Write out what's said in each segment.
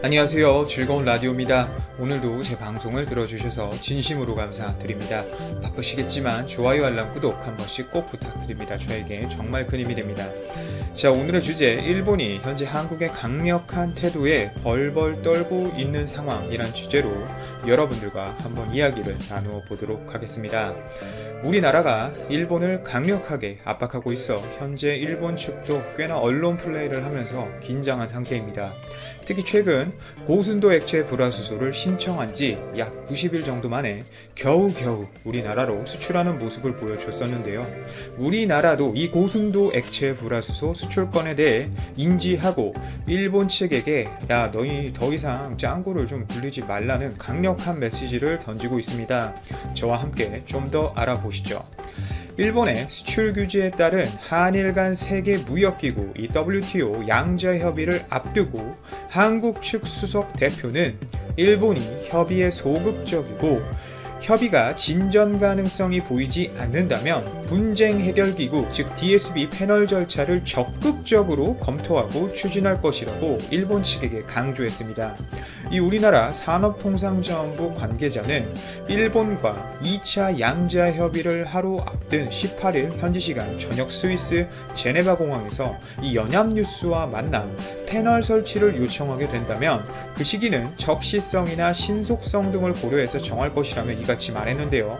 안녕하세요. 즐거운 라디오입니다. 오늘도 제 방송을 들어주셔서 진심으로 감사드립니다. 바쁘시겠지만 좋아요, 알람, 구독 한 번씩 꼭 부탁드립니다. 저에게 정말 큰 힘이 됩니다. 자, 오늘의 주제, 일본이 현재 한국의 강력한 태도에 벌벌 떨고 있는 상황이란 주제로 여러분들과 한번 이야기를 나누어 보도록 하겠습니다. 우리나라가 일본을 강력하게 압박하고 있어 현재 일본 측도 꽤나 언론 플레이를 하면서 긴장한 상태입니다. 특히 최근 고순도 액체 불화수소를 신청한 지 약 90일 정도 만에 겨우겨우 우리나라로 수출하는 모습을 보여줬었는데요. 우리나라도 이 고순도 액체 불화수소 수출권에 대해 인지하고 일본 측에게 야, 너희 더 이상 짱구를 좀 굴리지 말라는 강력한 메시지를 던지고 있습니다. 저와 함께 좀 더 알아보시죠. 일본의 수출 규제에 따른 한일 간 세계 무역기구 WTO 양자 협의를 앞두고 한국 측 수석 대표는 일본이 협의에 소극적이고 협의가 진전 가능성이 보이지 않는다면 분쟁 해결기구 즉 DSB 패널 절차를 적극적으로 검토하고 추진할 것이라고 일본 측에게 강조했습니다. 이 우리나라 산업통상자원부 관계자는 일본과 2차 양자 협의를 하루 앞둔 18일 현지 시간 저녁 스위스 제네바 공항에서 이 연합뉴스와 만나 패널 설치를 요청하게 된다면 그 시기는 적시성이나 신속성 등을 고려해서 정할 것이라며 이같이 말했는데요.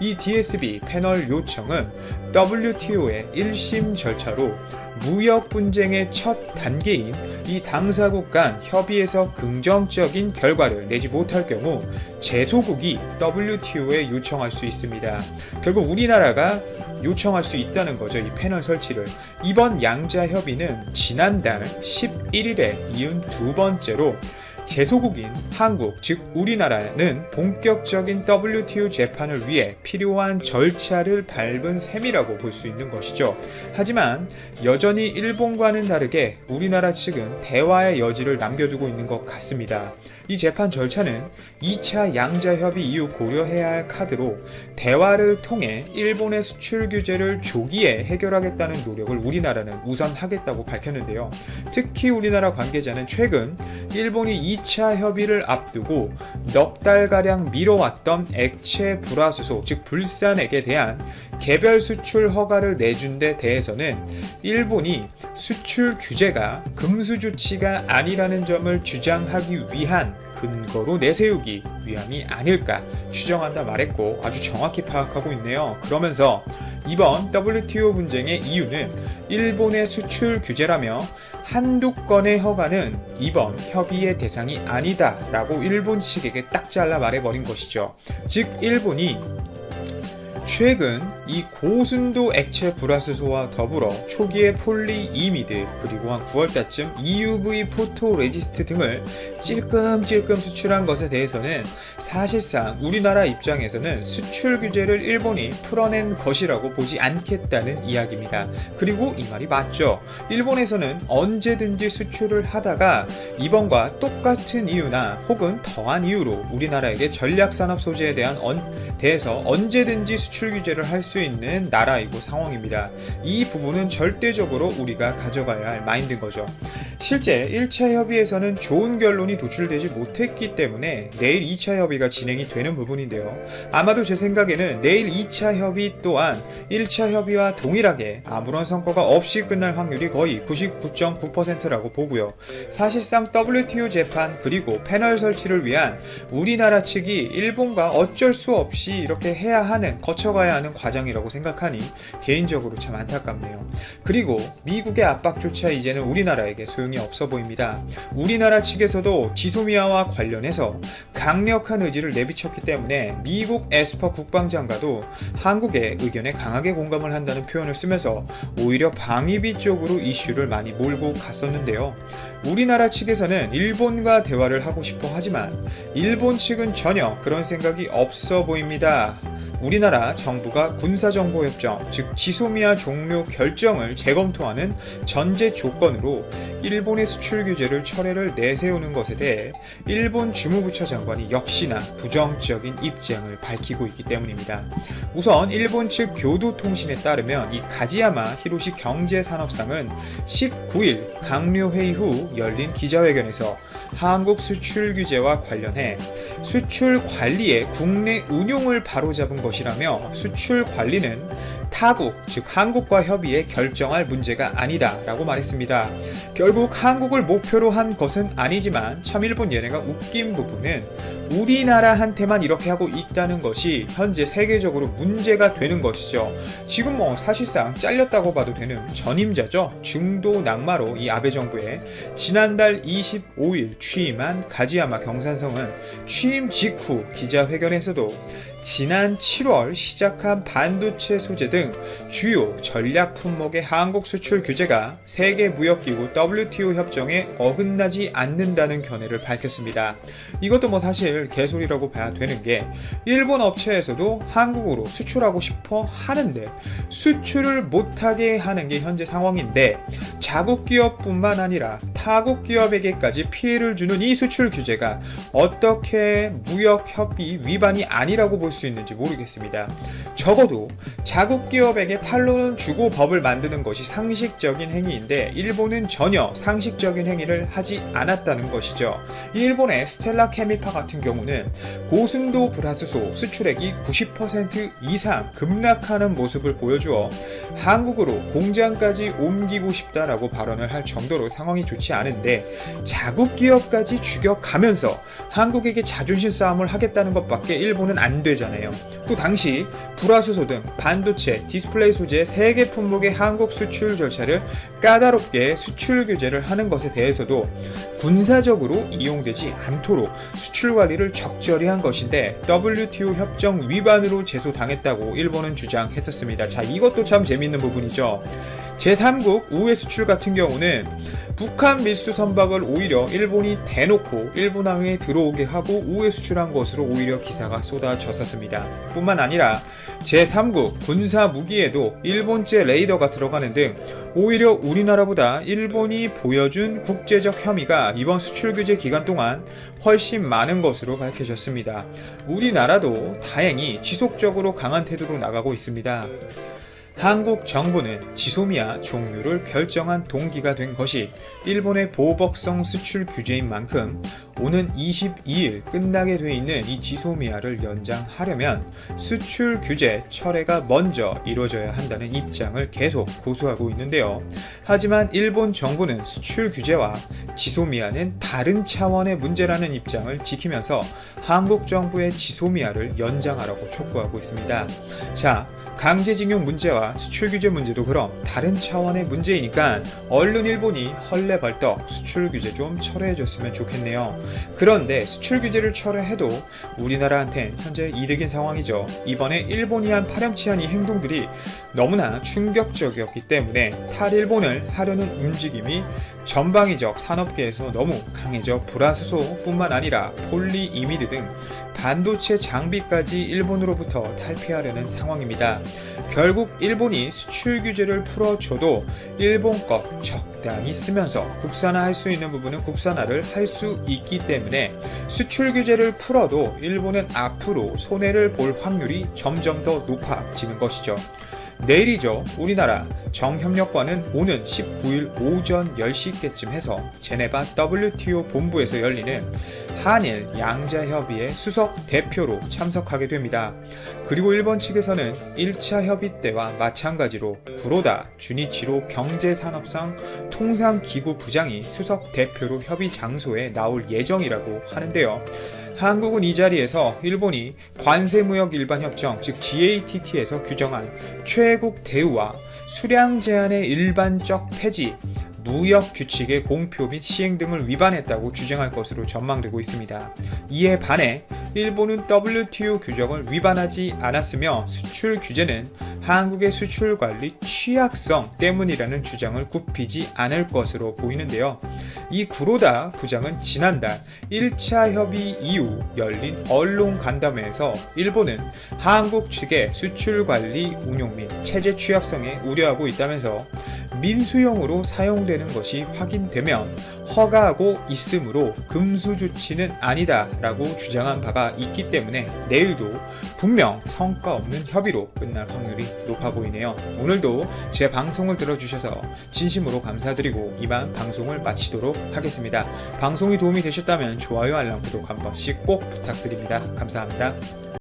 이 DSB 패널 요청은 WTO의 1심 절차로 무역 분쟁의 첫 단계인 이 당사국 간 협의에서 긍정적인 결과를 내지 못할 경우 제소국이 WTO에 요청할 수 있습니다. 결국 우리나라가 요청할 수 있다는 거죠. 이 패널 설치를. 이번 양자 협의는 지난달 11일에 이은 두 번째로 제소국인 한국, 즉 우리나라는 본격적인 WTO 재판을 위해 필요한 절차를 밟은 셈이라고 볼 수 있는 것이죠. 하지만 여전히 일본과는 다르게 우리나라 측은 대화의 여지를 남겨두고 있는 것 같습니다. 이 재판 절차는 2차 양자 협의 이후 고려해야 할 카드로 대화를 통해 일본의 수출 규제를 조기에 해결하겠다는 노력을 우리나라는 우선 하겠다고 밝혔는데요. 특히 우리나라 관계자는 최근 일본이 2차 협의를 앞두고 넉 달가량 미뤄왔던 액체 불화수소 즉 불산액에 대한 개별 수출 허가를 내준 데 대해서는 일본이 수출 규제가 금수 조치가 아니라는 점을 주장하기 위한 근거로 내세우기 위함이 아닐까 추정한다 말했고 아주 정확히 파악하고 있네요. 그러면서 이번 WTO 분쟁의 이유는 일본의 수출 규제라며 한두 건의 허가는 이번 협의의 대상이 아니다라고 일본 측에게 딱 잘라 말해버린 것이죠. 즉 일본이 최근 이 고순도 액체 불화수소와 더불어 초기의 폴리이미드 그리고 한 9월달쯤 EUV 포토레지스트 등을 찔끔찔끔 수출한 것에 대해서는 사실상 우리나라 입장에서는 수출 규제를 일본이 풀어낸 것이라고 보지 않겠다는 이야기입니다. 그리고 이 말이 맞죠. 일본에서는 언제든지 수출을 하다가 이번과 똑같은 이유나 혹은 더한 이유로 우리나라에게 전략산업 소재에 대해서 언제든지 수출 규제를 할 수 있는 나라이고 상황입니다. 이 부분은 절대적으로 우리가 가져가야 할 마인드인 거죠. 실제 1차 협의에서는 좋은 결론이 도출되지 못했기 때문에 내일 2차 협의가 진행이 되는 부분인데요. 아마도 제 생각에는 내일 2차 협의 또한 1차 협의와 동일하게 아무런 성과가 없이 끝날 확률이 거의 99.9%라고 보고요. 사실상 WTO 재판 그리고 패널 설치를 위한 우리나라 측이 일본과 어쩔 수 없이 이렇게 거쳐가야 하는 과정이라고 생각하니 개인적으로 참 안타깝네요. 그리고 미국의 압박조차 이제는 우리나라에게 소용이 없어 보입니다. 우리나라 측에서도 지소미아와 관련해서 강력한 의지를 내비쳤기 때문에 미국 에스퍼 국방장관도 한국의 의견에 강하게 공감을 한다는 표현을 쓰면서 오히려 방위비 쪽으로 이슈를 많이 몰고 갔었는데요. 우리나라 측에서는 일본과 대화를 하고 싶어 하지만 일본 측은 전혀 그런 생각이 없어 보입니다. 우리나라 정부가 군사정보협정, 즉 지소미아 종료 결정을 재검토하는 전제 조건으로 일본의 수출 규제를 철회를 내세우는 것에 대해 일본 주무부처 장관이 역시나 부정적인 입장을 밝히고 있기 때문입니다. 우선 일본 측 교도통신에 따르면 이 가지야마 히로시 경제산업상은 19일 강료회의 후 열린 기자회견에서 한국 수출 규제와 관련해 수출 관리의 국내 운용을 바로잡은 것이라며 수출 관리는 타국, 즉 한국과 협의해 결정할 문제가 아니다라고 말했습니다. 결국 한국을 목표로 한 것은 아니지만 참 일본 얘네가 웃긴 부분은 우리나라한테만 이렇게 하고 있다는 것이 현재 세계적으로 문제가 되는 것이죠. 지금 사실상 잘렸다고 봐도 되는 전임자죠. 중도 낙마로 이 아베 정부에 지난달 25일 취임한 가지야마 경산성은 취임 직후 기자회견에서도 지난 7월 시작한 반도체 소재 등 주요 전략 품목의 한국 수출 규제가 세계무역기구 WTO 협정에 어긋나지 않는다는 견해를 밝혔습니다. 이것도 사실 개소리라고 봐야 되는 게 일본 업체에서도 한국으로 수출하고 싶어 하는데 수출을 못하게 하는 게 현재 상황인데 자국 기업뿐만 아니라 타국 기업에게까지 피해를 주는 이 수출 규제가 어떻게 무역협의 위반이 아니라고 볼 수 있는지 모르겠습니다. 적어도 자국 기업에게 팔로는 주고 법을 만드는 것이 상식적인 행위인데 일본은 전혀 상식적인 행위를 하지 않았다는 것이죠. 일본의 스텔라 케미파 같은 경우는 고순도 불화수소 수출액이 90% 이상 급락하는 모습을 보여주어 한국으로 공장까지 옮기고 싶다라고 발언을 할 정도로 상황이 좋지 않은데 자국 기업까지 죽여가면서 한국에게 자존심 싸움을 하겠다는 것밖에 일본은 안 되잖아요. 또 당시 불화수소 등 반도체, 디스플레이 소재 3개 품목의 한국 수출 절차를 까다롭게 수출 규제를 하는 것에 대해서도 군사적으로 이용되지 않도록 수출 관리를 적절히 한 것인데 WTO 협정 위반으로 제소당했다고 일본은 주장했었습니다. 자, 이것도 참 재밌는 부분이죠. 제3국 우회 수출 같은 경우는 북한 밀수 선박을 오히려 일본이 대놓고 일본항에 들어오게 하고 우회 수출한 것으로 오히려 기사가 쏟아졌었습니다. 뿐만 아니라 제3국 군사 무기에도 일본제 레이더가 들어가는 등 오히려 우리나라보다 일본이 보여준 국제적 혐의가 이번 수출 규제 기간 동안 훨씬 많은 것으로 밝혀졌습니다. 우리나라도 다행히 지속적으로 강한 태도로 나가고 있습니다. 한국 정부는 지소미아 종료를 결정한 동기가 된 것이 일본의 보복성 수출 규제인 만큼 오는 22일 끝나게 돼 있는 이 지소미아를 연장하려면 수출 규제 철회가 먼저 이루어져야 한다는 입장을 계속 고수하고 있는데요. 하지만 일본 정부는 수출 규제와 지소미아는 다른 차원의 문제라는 입장을 지키면서 한국 정부의 지소미아를 연장하라고 촉구하고 있습니다. 자, 강제징용 문제와 수출 규제 문제도 그럼 다른 차원의 문제이니까 얼른 일본이 헐레벌떡 수출 규제 좀 철회해줬으면 좋겠네요. 그런데 수출 규제를 철회해도 우리나라한텐 현재 이득인 상황이죠. 이번에 일본이 한 파렴치한 이 행동들이 너무나 충격적이었기 때문에 탈일본을 하려는 움직임이 전방위적 산업계에서 너무 강해져 불화수소뿐만 아니라 폴리이미드 등 반도체 장비까지 일본으로부터 탈피하려는 상황입니다. 결국 일본이 수출 규제를 풀어줘도 일본 것 적당히 쓰면서 국산화할 수 있는 부분은 국산화를 할 수 있기 때문에 수출 규제를 풀어도 일본은 앞으로 손해를 볼 확률이 점점 더 높아지는 것이죠. 내일이죠. 우리나라 정협력관은 오는 19일 오전 10시께쯤 해서 제네바 WTO 본부에서 열리는 한일 양자협의회 수석 대표로 참석하게 됩니다. 그리고 일본 측에서는 1차 협의 때와 마찬가지로 구로다 주니치로 경제산업상 통상기구 부장이 수석 대표로 협의 장소에 나올 예정이라고 하는데요. 한국은 이 자리에서 일본이 관세무역 일반협정 즉 GATT에서 규정한 최국 대우와 수량 제한의 일반적 폐지, 무역 규칙의 공표 및 시행 등을 위반했다고 주장할 것으로 전망되고 있습니다. 이에 반해 일본은 WTO 규정을 위반하지 않았으며 수출 규제는 한국의 수출 관리 취약성 때문이라는 주장을 굽히지 않을 것으로 보이는데요. 이 구로다 부장은 지난달 1차 협의 이후 열린 언론 간담회에서 일본은 한국 측의 수출 관리 운용 및 체제 취약성에 우려하고 있다면서 민수용으로 사용되는 것이 확인되면 허가하고 있으므로 금수 조치는 아니다라고 주장한 바가 있기 때문에 내일도 분명 성과 없는 협의로 끝날 확률이 높아 보이네요. 오늘도 제 방송을 들어주셔서 진심으로 감사드리고 이만 방송을 마치도록 하겠습니다. 방송이 도움이 되셨다면 좋아요, 알람, 구독 한 번씩 꼭 부탁드립니다. 감사합니다.